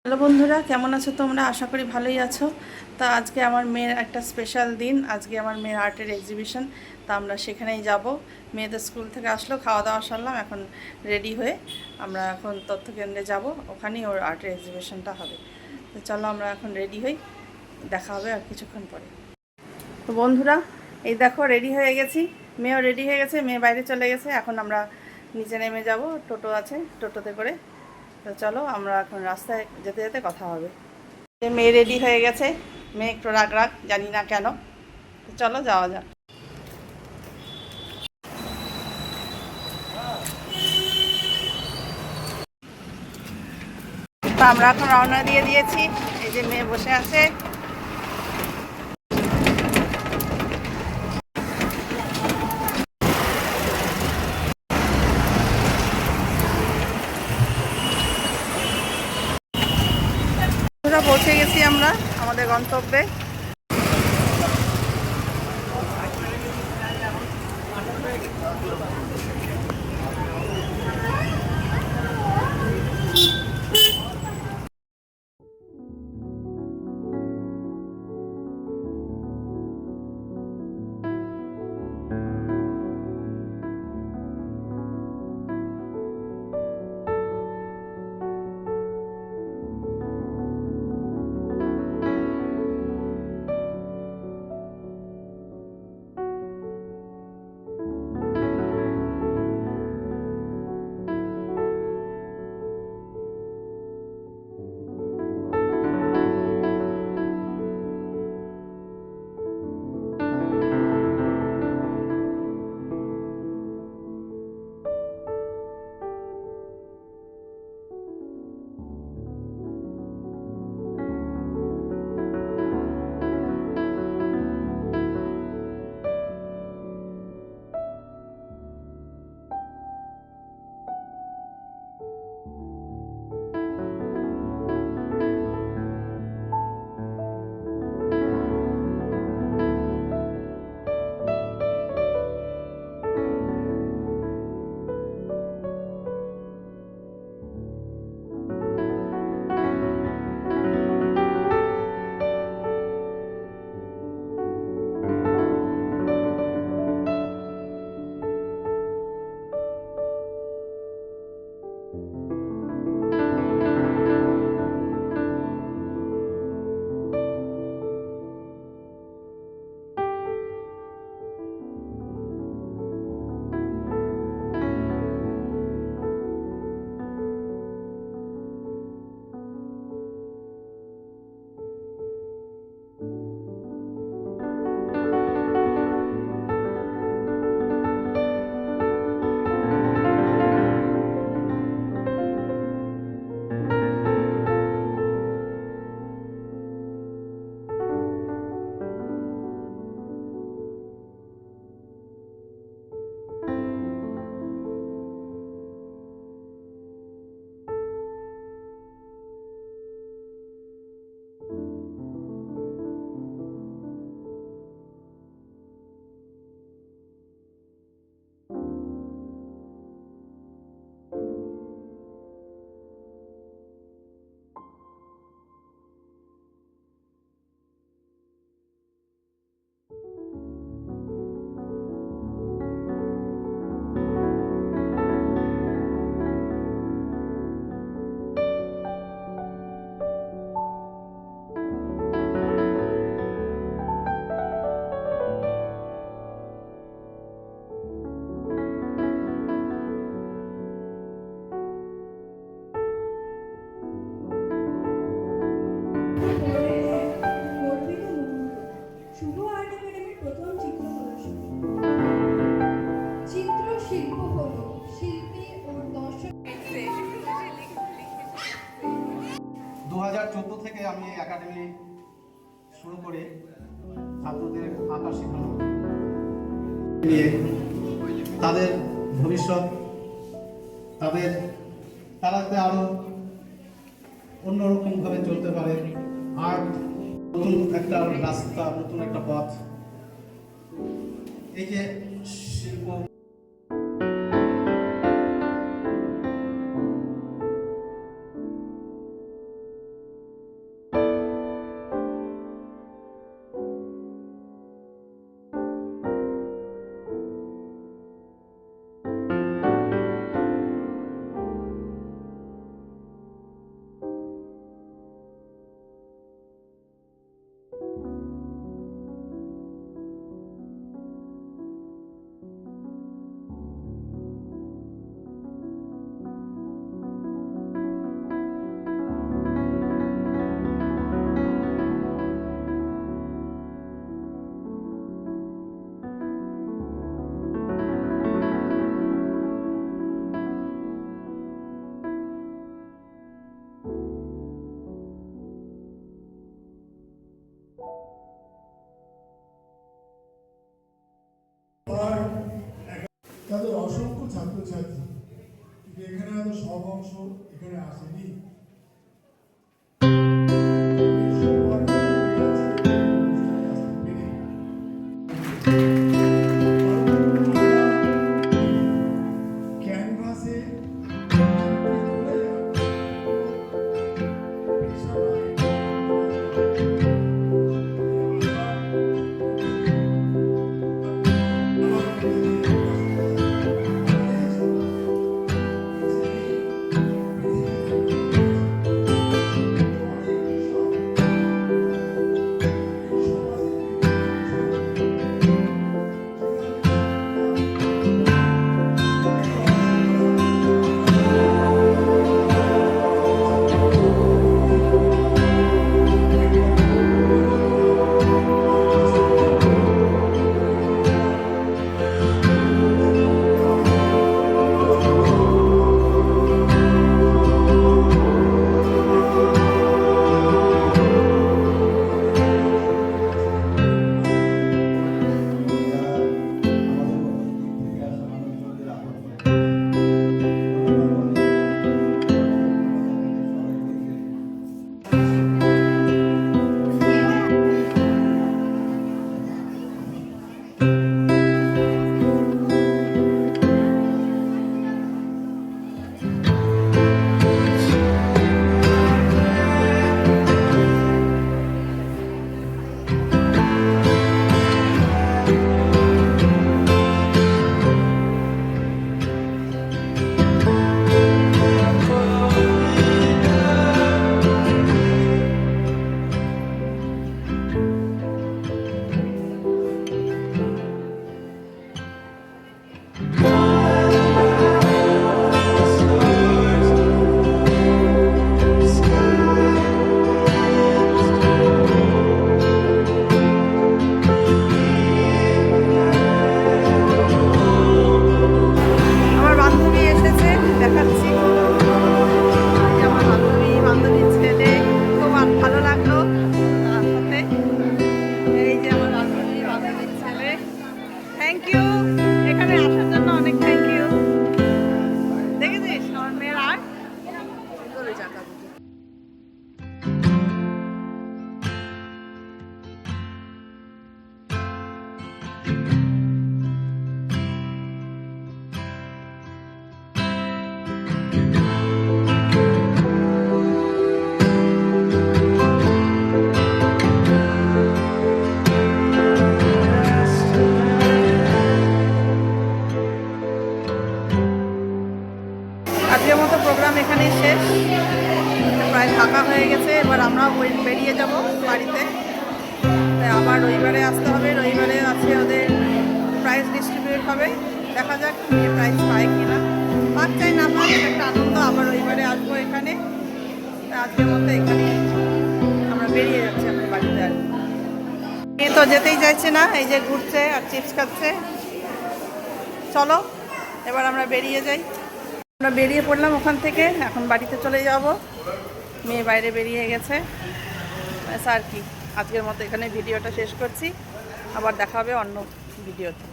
Hello বন্ধুরা, কেমন আছো তোমরা? আশা করি ভালোই আছো। তা আজকে আমার মেয়ের একটা স্পেশাল দিন। আজকে আমার মেয়ের আর্টের এক্সিবিশন। তা আমরা সেখানেই যাব। মেয়েদের স্কুল থেকে আসলো, খাওয়া দাওয়া সারলাম, এখন রেডি হয়ে আমরা এখন তথ্যকেন্দ্রে যাব। ওখানেই ওর আর্টের এক্সিবিশনটা হবে। তো চলো আমরা এখন রেডি হই, দেখা হবে আর কিছুক্ষণ পরে। তো বন্ধুরা, এই দেখো রেডি হয়ে গেছি, মেয়েও রেডি হয়ে গেছে, মেয়ে বাইরে চলে গেছে। এখন আমরা নিচে নেমে যাব, টোটো আছে, টোটোতে করে। তো চলো আমরা এখন রাস্তায় যেতে যেতে কথা হবে। মেয়ে রেডি হয়ে গেছে, মেয়ে একটু রাগ রাগ, জানি না কেন। তো চলো যাওয়া যাক। তো আমরা এখন রওনা দিয়ে দিয়েছি, এই যে মেয়ে বসে আছে। পুরো পৌঁছে গেছি আমরা আমাদের গন্তব্যে। শুভ আর্ট একাডেমির প্রথম চিত্রকলা চিত্রশিল্প হলো শিল্পী ও দর্শক। 2014 থেকে আমি এই একাডেমি শুরু করে ছাত্রদের আঁকা শেখানো নিয়ে তাদের ভবিষ্যৎ, তারা যাতে আরো অন্যরকমভাবে চলতে পারে, আর্ট নতুন একটা রাস্তা, নতুন একটা পথ, এই যে শিল্প অংশ এখানে আসেনি। ক্যানভাসে আমার বান্ধবী এসেছে, দেখাচ্ছি। এই যে আমার বান্ধবীর ছেলে, খুব ভালো লাগলো তার সাথে। এই যে আমার বান্ধবীর ছেলে, থ্যাংক ইউ এখানে আসার জন্য, অনেক থ্যাংক ইউ। দেখেছিস আমার মেয়ের আর্ট করে চাকা বুঝি। আজকের মতো প্রোগ্রাম এখানেই শেষ, প্রায় ফাঁকা হয়ে গেছে। এবার আমরাও বেরিয়ে যাব বাড়িতে। তাই আবার রবিবারে আসতে হবে, রবিবারে আছে ওদের প্রাইজ ডিস্ট্রিবিউট হবে, দেখা যাক প্রাইজ পায় কিনা, পাক চাই না পাক, একটা আনন্দ। আবার রবিবারে আসবো এখানে। তাই আজকের মতো এখানে আমরা বেরিয়ে যাচ্ছি আমার বাড়িতে। আর এ তো যেতেই চাইছে না, এই যে ঘুরছে আর চিপস খাচ্ছে। চলো এবার আমরা বেরিয়ে যাই। আমরা বেরিয়ে পড়লাম ওখান থেকে, এখন বাড়িতে চলে যাব। মেয়ে বাইরে বেরিয়ে গেছে। ব্যাস আর কি, আজকের মতো এখানে ভিডিওটা শেষ করছি। আবার দেখা হবে অন্য ভিডিওতে।